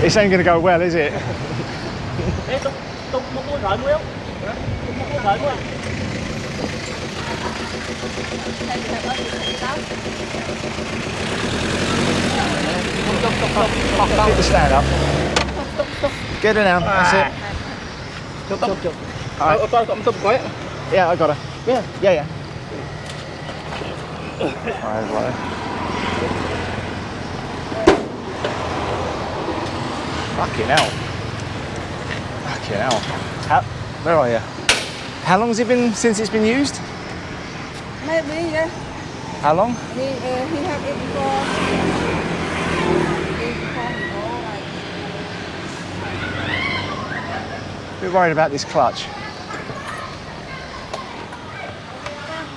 This ain't going to go well, is it? Keep the stand up. Get it down. That's it. Right. Yeah, I got her. Yeah. Right. Fucking hell. Where are you? How long has it been since it's been used? Maybe, yeah. How long? He had it before. A bit worried about this clutch.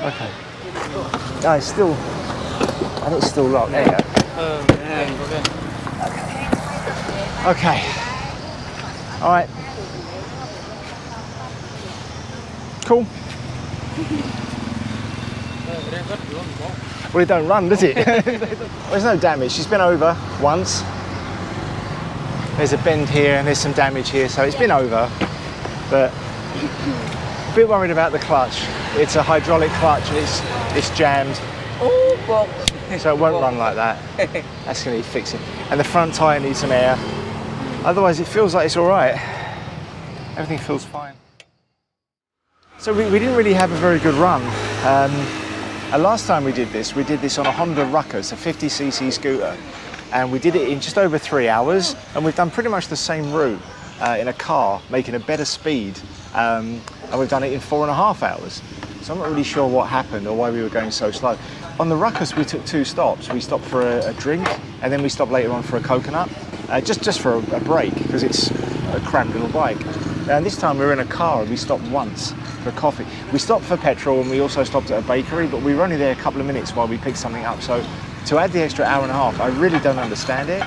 Okay. No, it's still locked. There you go. Okay. All right. Cool. Well, it don't run, does it? There's no damage. She's been over once. There's a bend here and there's some damage here, so it's been over. But a bit worried about the clutch. It's a hydraulic clutch and it's jammed. Oh, box. So it won't run like that. That's going to need fixing. And the front tyre needs some air. Otherwise, it feels like it's all right. Everything feels fine. So we didn't really have a very good run. Last time we did this on a Honda Ruckus, a 50cc scooter. And we did it in just over 3 hours. And we've done pretty much the same route in a car, making a better speed. And we've done it in 4.5 hours. So I'm not really sure what happened or why we were going so slow. On the Ruckus, we took 2 stops. We stopped for a drink, and then we stopped later on for a coconut, just for a break, because it's a cramped little bike. And this time we were in a car, and we stopped once for coffee. We stopped for petrol, and we also stopped at a bakery, but we were only there a couple of minutes while we picked something up. So to add the extra 1.5 hours, I really don't understand it.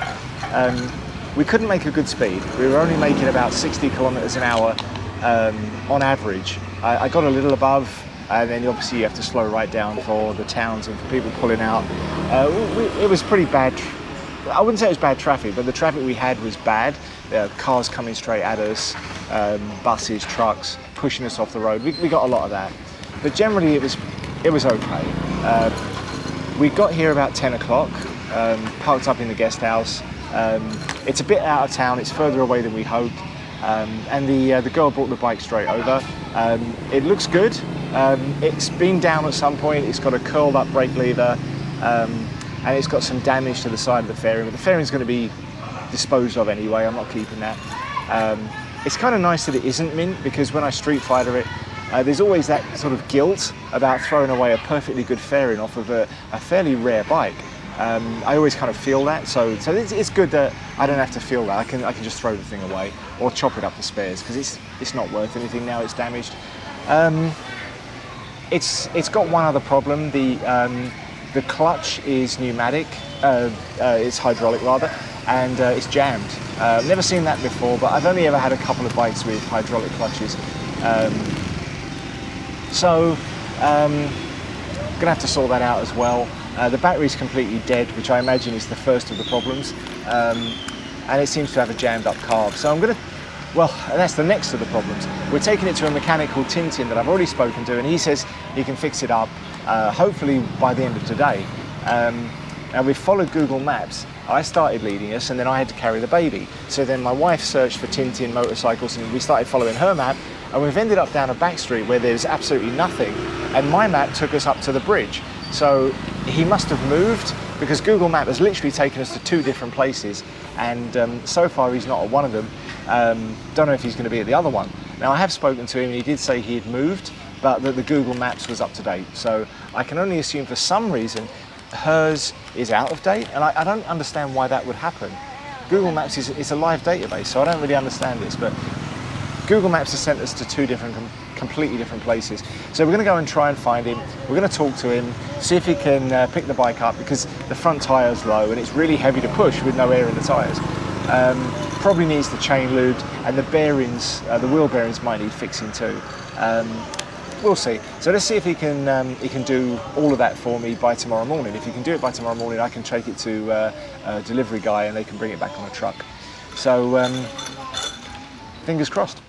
We couldn't make a good speed. We were only making about 60 kilometers an hour on average. I got a little above, and then obviously you have to slow right down for the towns and for people pulling out. It was pretty bad. I wouldn't say it was bad traffic, but the traffic we had was bad. Cars coming straight at us, buses, trucks pushing us off the road. We got a lot of that, but generally it was okay. We got here about 10 o'clock, parked up in the guest house. It's a bit out of town. It's further away than we hoped. And the girl brought the bike straight over. It looks good. It's been down at some point. It's got a curled up brake lever, and it's got some damage to the side of the fairing. But the fairing's going to be disposed of anyway. I'm not keeping that. It's kind of nice that it isn't mint, because when I street fighter it, there's always that sort of guilt about throwing away a perfectly good fairing off of a fairly rare bike. I always kind of feel that, so it's good that I don't have to feel that. I can just throw the thing away or chop it up for spares, because it's not worth anything now. It's damaged. It's got one other problem. The clutch is pneumatic. It's hydraulic rather, and it's jammed. I've never seen that before, but I've only ever had a couple of bikes with hydraulic clutches. So gonna have to sort that out as well. The battery's completely dead, which I imagine is the first of the problems, and it seems to have a jammed up carb. So and that's the next of the problems. We're taking it to a mechanic called Tintin that I've already spoken to, and he says he can fix it up, hopefully by the end of today. And we've followed Google Maps. I started leading us, and then I had to carry the baby. So then my wife searched for Tintin motorcycles, and we started following her map, and we've ended up down a back street where there's absolutely nothing, and my map took us up to the bridge. So he must have moved, because Google Map has literally taken us to 2 different places, and so far he's not at one of them. Don't know if he's going to be at the other one. Now I have spoken to him, and he did say he had moved, but that the Google Maps was up to date. So I can only assume for some reason hers is out of date, and I don't understand why that would happen. Google Maps is a live database, so I don't really understand this, but Google Maps has sent us to 2 completely different places. So we're going to go and try and find him. We're going to talk to him, see if he can pick the bike up, because the front tyre's low and it's really heavy to push with no air in the tyres. Probably needs the chain lubed, and the bearings, the wheel bearings might need fixing too. We'll see. So let's see if he can do all of that for me by tomorrow morning. If he can do it by tomorrow morning, I can take it to a delivery guy and they can bring it back on a truck. So fingers crossed.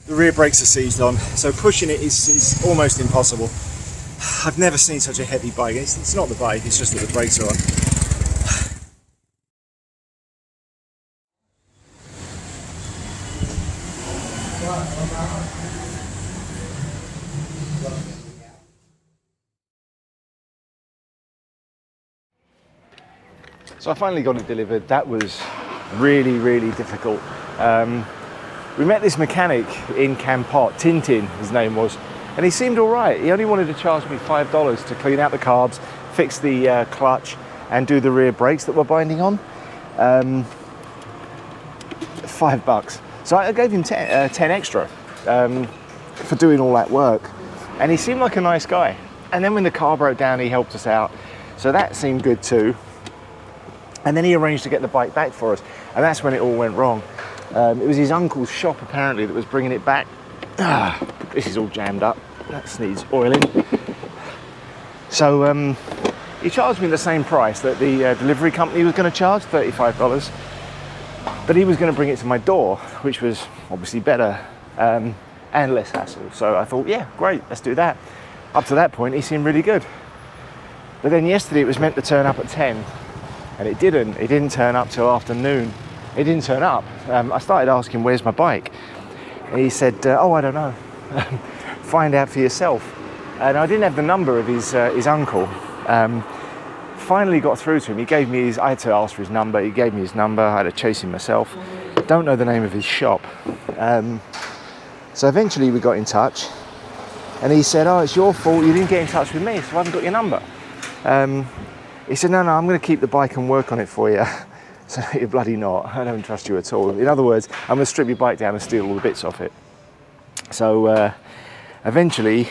The rear brakes are seized on, so pushing it is almost impossible. I've never seen such a heavy bike. It's not the bike, it's just that the brakes are on. So I finally got it delivered. That was really, really difficult. We met this mechanic in Kampot, Tintin his name was, and he seemed all right. He only wanted to charge me $5 to clean out the carbs, fix the clutch and do the rear brakes that were binding on. $5. So I gave him 10 extra for doing all that work. And he seemed like a nice guy. And then when the car broke down, he helped us out. So that seemed good too. And then he arranged to get the bike back for us. And that's when it all went wrong. It was his uncle's shop apparently that was bringing it back. This is all jammed up. That needs oiling. So he charged me the same price that the delivery company was going to charge, $35. But he was going to bring it to my door, which was obviously better and less hassle. So I thought, yeah, great, let's do that. Up to that point, he seemed really good. But then yesterday it was meant to turn up at 10. And it didn't. It didn't turn up till afternoon. It didn't turn up. I started asking, where's my bike? And he said, oh, I don't know. Find out for yourself. And I didn't have the number of his uncle. Finally got through to him. He gave me I had to ask for his number. He gave me his number. I had to chase him myself. Don't know the name of his shop. So eventually we got in touch. And he said, oh, it's your fault. You didn't get in touch with me, so I haven't got your number. He said, no, I'm going to keep the bike and work on it for you. So you're bloody not. I don't trust you at all. In other words, I'm going to strip your bike down and steal all the bits off it. So eventually,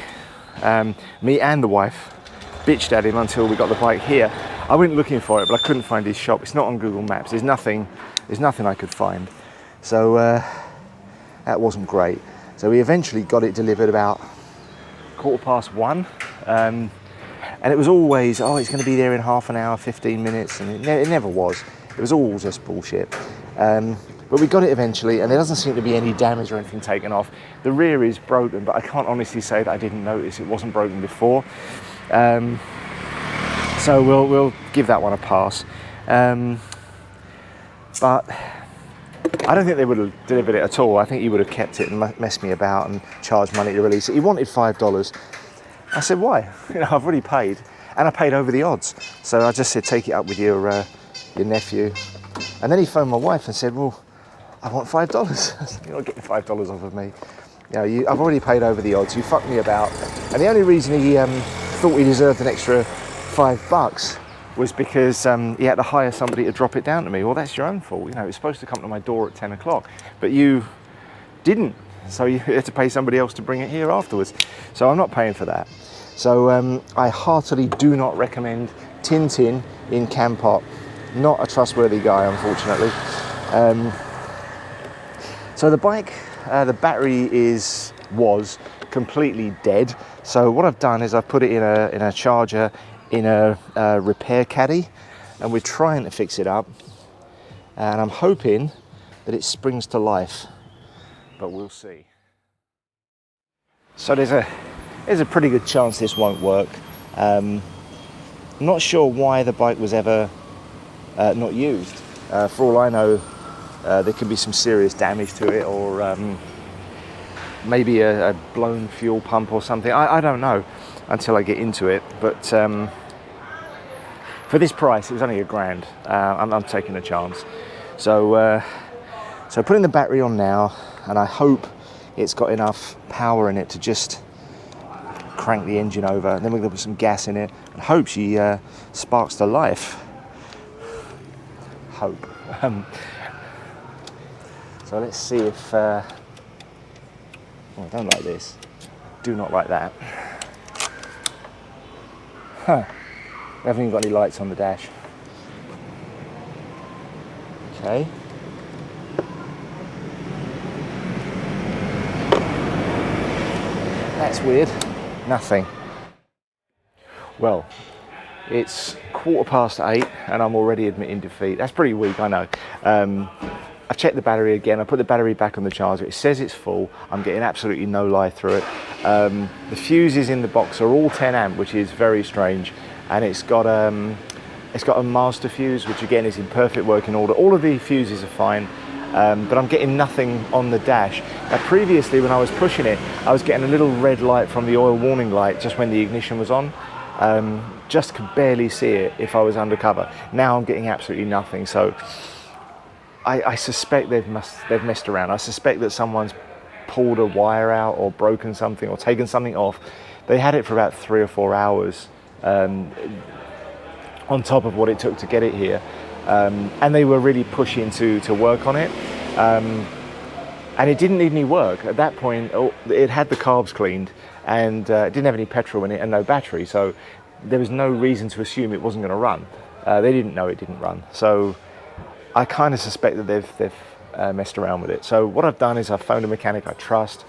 me and the wife bitched at him until we got the bike here. I went looking for it, but I couldn't find his shop. It's not on Google Maps. There's nothing I could find. So that wasn't great. So we eventually got it delivered about 1:15. And it was always, oh, it's going to be there in half an hour, 15 minutes, and it never was. It was all just bullshit. But we got it eventually, and there doesn't seem to be any damage or anything taken off. The rear is broken, but I can't honestly say that I didn't notice it wasn't broken before. So we'll give that one a pass. But I don't think they would have delivered it at all. I think he would have kept it and messed me about and charged money to release it. He wanted $5. I said, why? You know, I've already paid, and I paid over the odds. So I just said, take it up with your nephew. And then he phoned my wife and said, well, I want $5. I said, you're not getting $5 off of me. You know, I've already paid over the odds. You fucked me about. And the only reason he thought he deserved an extra $5 was because he had to hire somebody to drop it down to me. Well, that's your own fault. You know, it's supposed to come to my door at 10 o'clock, but you didn't. So you had to pay somebody else to bring it here afterwards. So I'm not paying for that. So I heartily do not recommend Tintin in Kampot. Not a trustworthy guy, unfortunately. So the bike, the battery was completely dead. So what I've done is I've put it in a charger in a repair caddy, and we're trying to fix it up. And I'm hoping that it springs to life, but we'll see. So there's a pretty good chance this won't work. I'm not sure why the bike was ever not used. For all I know, there could be some serious damage to it, or maybe a blown fuel pump or something. I don't know until I get into it. But for this price, it was only $1,000. I'm taking a chance. So putting the battery on now, and I hope it's got enough power in it to just crank the engine over, and then we're going to put some gas in it and hope she sparks to life. Hope. So let's see if oh, I don't like this. Do not like that. Huh. We haven't even got any lights on the dash. Okay. That's weird. Nothing. Well, It's 8:15 and I'm already admitting defeat. That's pretty weak, I know. I've checked the battery again. I put the battery back on the charger. It says it's full. I'm getting absolutely no light through it. The fuses in the box are all 10 amp, which is very strange. And it's got a master fuse, which again is in perfect working order. All of the fuses are fine, but I'm getting nothing on the dash. Now, previously, when I was pushing it, I was getting a little red light from the oil warning light just when the ignition was on. Just could barely see it if I was undercover. Now I'm getting absolutely nothing. So I suspect they've messed around. I suspect that someone's pulled a wire out or broken something or taken something off. They had it for about 3 or 4 hours on top of what it took to get it here. And they were really pushing to work on it. And it didn't need any work. At that point, it had the carbs cleaned and it didn't have any petrol in it and no battery. So there was no reason to assume it wasn't going to run. They didn't know it didn't run. So I kind of suspect that they've messed around with it. So what I've done is I've phoned a mechanic I trust.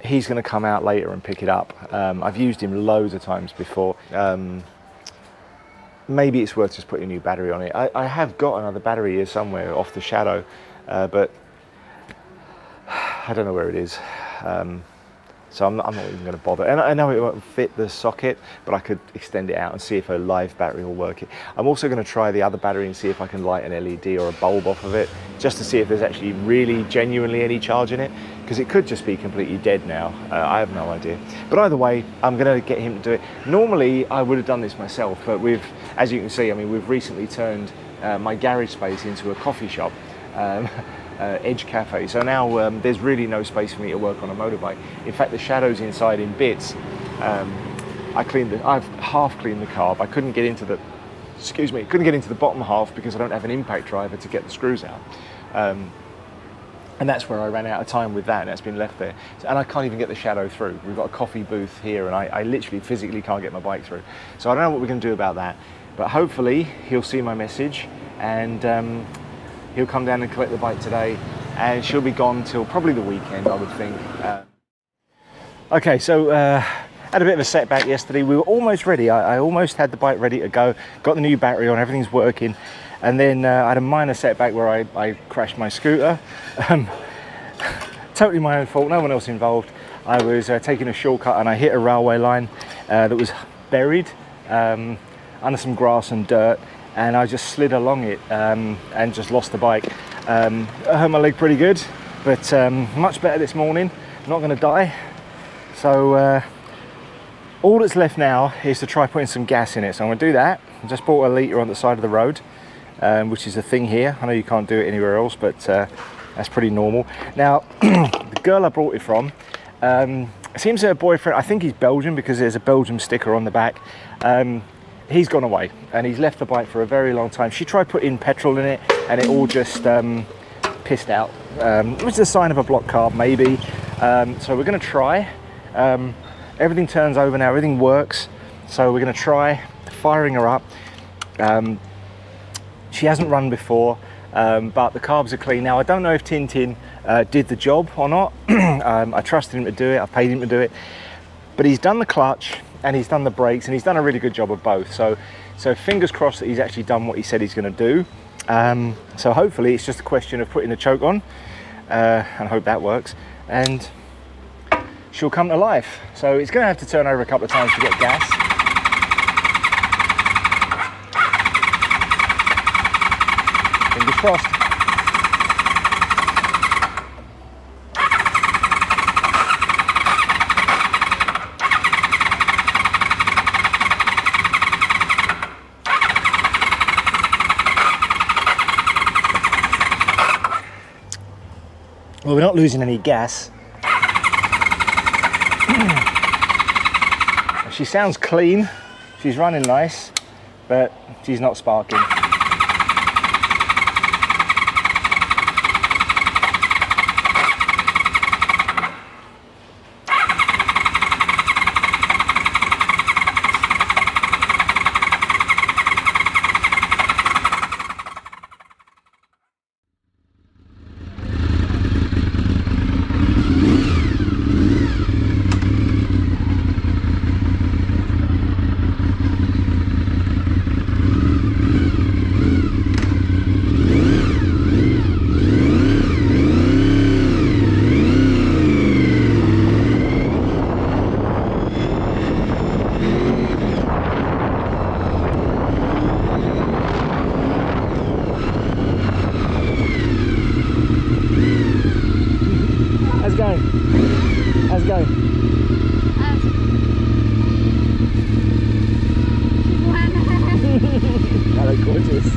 He's going to come out later and pick it up. I've used him loads of times before. Maybe it's worth just putting a new battery on it. I have got another battery here somewhere off the Shadow, but I don't know where it is. So I'm not even going to bother. And I know it won't fit the socket, but I could extend it out and see if a live battery will work it. I'm also going to try the other battery and see if I can light an LED or a bulb off of it, just to see if there's actually really genuinely any charge in it, because it could just be completely dead now. I have no idea. But either way, I'm going to get him to do it. Normally, I would have done this myself, but as you can see, I mean, we've recently turned my garage space into a coffee shop. Edge Cafe. So now there's really no space for me to work on a motorbike. In fact, the Shadow's inside in bits. I've half cleaned the carb. I couldn't get into the, couldn't get into the bottom half because I don't have an impact driver to get the screws out. And that's where I ran out of time with that, and that's been left there. And I can't even get the Shadow through. We've got a coffee booth here, and I literally physically can't get my bike through. So I don't know what we're going to do about that. But hopefully he'll see my message and he'll come down and collect the bike today, and she'll be gone till probably the weekend, I would think. Okay, so had a bit of a setback yesterday. We were almost ready. I almost had the bike ready to go, got the new battery on, everything's working. And then I had a minor setback where I crashed my scooter. Totally my own fault, no one else involved. I was taking a shortcut and I hit a railway line that was buried under some grass and dirt. And I just slid along it and just lost the bike. I hurt my leg pretty good, but much better this morning. Not going to die. So all that's left now is to try putting some gas in it. So I'm going to do that. I just bought a litre on the side of the road, which is a thing here. I know you can't do it anywhere else, but that's pretty normal. Now, the girl I brought it from seems her boyfriend, I think he's Belgian because there's a Belgium sticker on the back. He's gone away and he's left the bike for a very long time. She tried putting petrol in it and it all just pissed out, which is a sign of a blocked carb maybe. So we're going to try. Everything turns over now, everything works. So we're going to try firing her up. She hasn't run before, but the carbs are clean. Now I don't know if Tintin did the job or not. I trusted him to do it, I paid him to do it. But he's done the clutch and he's done the brakes and he's done a really good job of both. So fingers crossed that he's actually done what he said he's going to do. So hopefully it's just a question of putting the choke on and I hope that works. And she'll come to life. So it's going to have to turn over a couple of times to get gas. Fingers crossed. Well, we're not losing any gas. She sounds clean, she's running nice, but she's not sparking. this.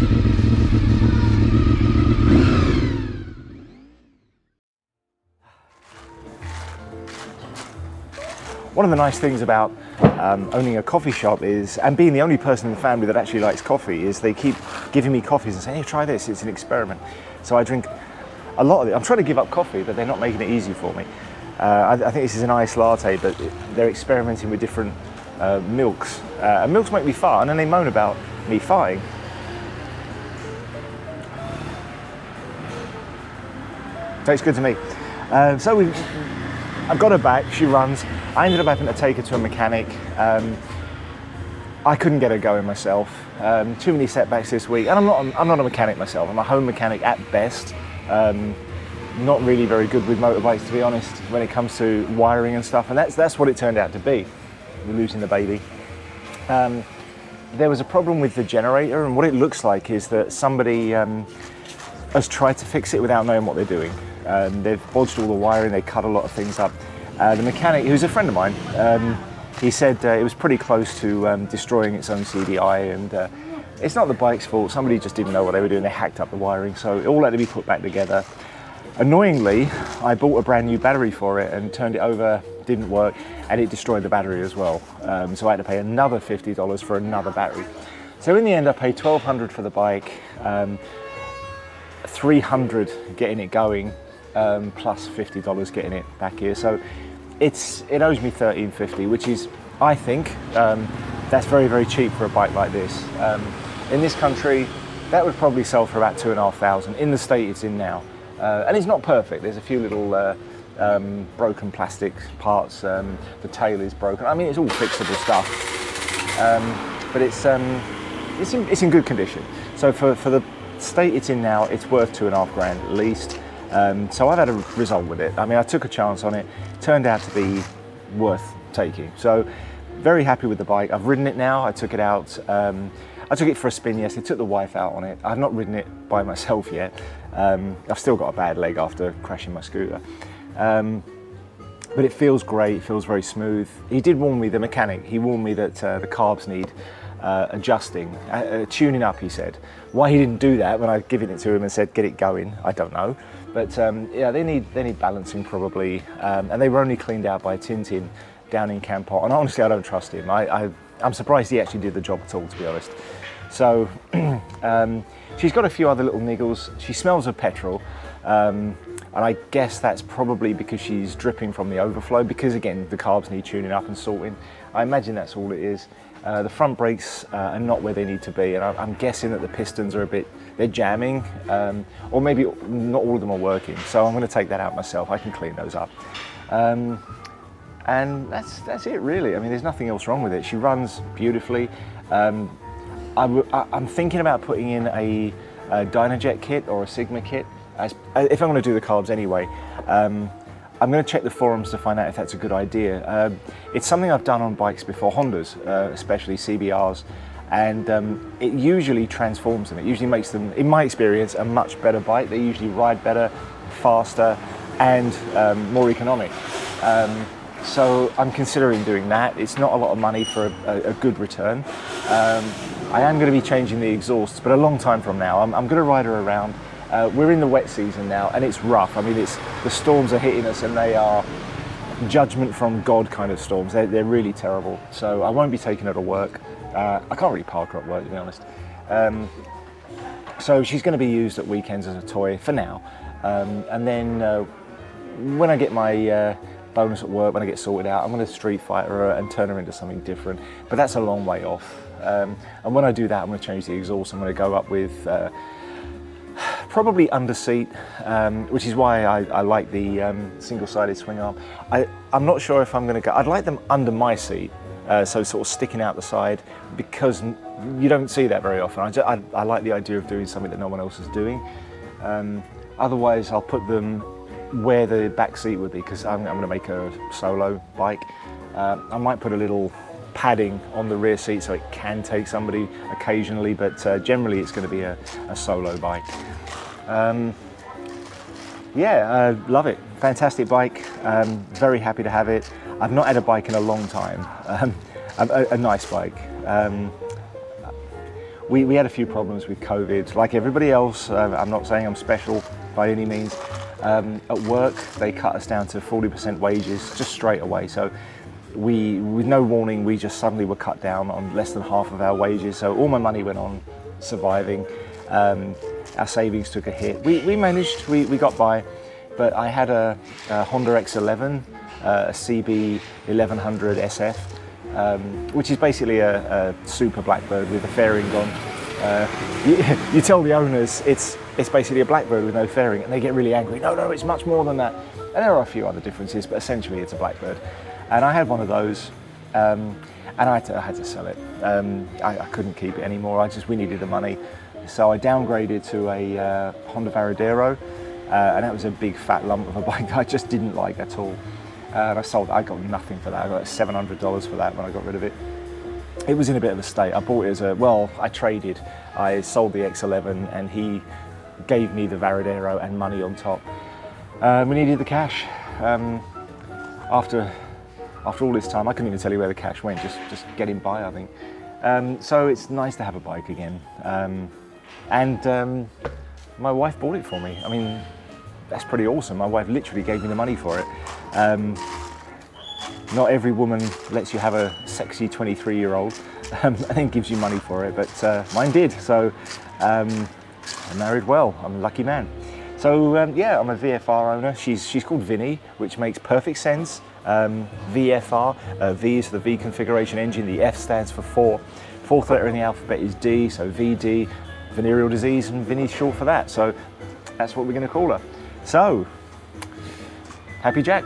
One of the nice things about owning a coffee shop is, and being the only person in the family that actually likes coffee, is they keep giving me coffees and saying, hey, try this, it's an experiment. So I drink a lot of it. I'm trying to give up coffee, but they're not making it easy for me. I think this is an iced latte, but they're experimenting with different milks. And milks make me fart, and then they moan about me farting. Tastes good to me. I've got her back, she runs. I ended up having to take her to a mechanic. I couldn't get her going myself. Too many setbacks this week. And I'm not a mechanic myself, I'm a home mechanic at best. Not really very good with motorbikes, to be honest, when it comes to wiring and stuff. And that's what it turned out to be. We're losing the baby. There was a problem with the generator, and what it looks like is that somebody has tried to fix it without knowing what they're doing. They've bodged all the wiring, they cut a lot of things up. The mechanic, who's a friend of mine, he said it was pretty close to destroying its own CDI, and it's not the bike's fault, somebody just didn't know what they were doing, they hacked up the wiring, so it all had to be put back together. Annoyingly, I bought a brand new battery for it and turned it over, didn't work, and it destroyed the battery as well. So I had to pay another $50 for another battery. So in the end I paid $1,200 for the bike, $300 getting it going, plus $50 getting it back here. So it owes me $1,350, which is, I think, that's very, very cheap for a bike like this. In this country, that would probably sell for about $2,500. In the state it's in now. And it's not perfect. There's a few little broken plastic parts. The tail is broken. I mean, it's all fixable stuff. But it's in good condition. So for the state it's in now, it's worth $2,500 at least. So I've had a result with it. I mean, I took a chance on it. Turned out to be worth taking. So very happy with the bike. I've ridden it now. I took it out. I took it for a spin yesterday, took the wife out on it. I've not ridden it by myself yet. I've still got a bad leg after crashing my scooter. But it feels great, it feels very smooth. He did warn me, the mechanic, he warned me that the carbs need adjusting, tuning up, he said. Why he didn't do that when I'd given it to him and said, get it going, I don't know. But yeah, they need balancing probably. And they were only cleaned out by Tintin down in Kampot. And honestly, I don't trust him. I'm surprised he actually did the job at all, to be honest. So she's got a few other little niggles. She smells of petrol. And I guess that's probably because she's dripping from the overflow, because again, the carbs need tuning up and sorting. I imagine that's all it is. The front brakes are not where they need to be, and I'm guessing that the pistons are they're jamming, or maybe not all of them are working. So I'm going to take that out myself. I can clean those up. And that's it really. I mean, there's nothing else wrong with it. She runs beautifully. I'm thinking about putting in a Dynajet kit or a Sigma kit. If I'm going to do the carbs anyway, I'm going to check the forums to find out if that's a good idea. It's something I've done on bikes before, Hondas, especially CBRs, and it usually transforms them. It usually makes them, in my experience, a much better bike. They usually ride better, faster, and more economic. So I'm considering doing that. It's not a lot of money for a good return. I am going to be changing the exhausts, but a long time from now. I'm going to ride her around. We're in the wet season now, and it's rough. I mean, the storms are hitting us, and they are judgment from God kind of storms. They're really terrible. So I won't be taking her to work. I can't really park her at work, to be honest. So she's going to be used at weekends as a toy for now. And then when I get my bonus at work, when I get sorted out, I'm going to street fight her and turn her into something different. But that's a long way off. And when I do that, I'm going to change the exhaust. I'm going to go up with probably under seat, which is why I like the single-sided swing arm. I'm not sure if I'm going to go. I'd like them under my seat, so sort of sticking out the side, because you don't see that very often. I like the idea of doing something that no one else is doing. Otherwise, I'll put them where the back seat would be, because I'm going to make a solo bike. I might put a little padding on the rear seat so it can take somebody occasionally, but generally it's going to be a solo bike. Yeah, love it. Fantastic bike. Very happy to have it. I've not had a bike in a long time. A nice bike. we had a few problems with COVID, like everybody else. I'm not saying I'm special by any means. At work, they cut us down to 40% wages just straight away. So with no warning, we just suddenly were cut down on less than half of our wages. So all my money went on surviving. Our savings took a hit. We managed, we got by, but I had a Honda X11, a CB 1100 SF, which is basically a super Blackbird with a fairing gone. You tell the owners it's basically a Blackbird with no fairing, and they get really angry. No, it's much more than that. And there are a few other differences, but essentially it's a Blackbird. And I had one of those, and I had to sell it. I couldn't keep it anymore. We needed the money. So I downgraded to a Honda Varadero, and that was a big fat lump of a bike that I just didn't like at all. And I got nothing for that. I got $700 for that when I got rid of it. It was in a bit of a state. I bought it as I traded. I sold the X11 and he gave me the Varadero and money on top. We needed the cash. After all this time, I couldn't even tell you where the cash went, just getting by, I think. So it's nice to have a bike again. And my wife bought it for me. I mean, that's pretty awesome. My wife literally gave me the money for it. Not every woman lets you have a sexy 23-year-old and then gives you money for it, but mine did. So I married well. I'm a lucky man. So yeah, I'm a VFR owner. She's called Vinny, which makes perfect sense. VFR, V is the V configuration engine. The F stands for 4. Fourth letter in the alphabet is D, so VD, venereal disease, and Vinny's short for that. So that's what we're going to call her. So, happy Jack.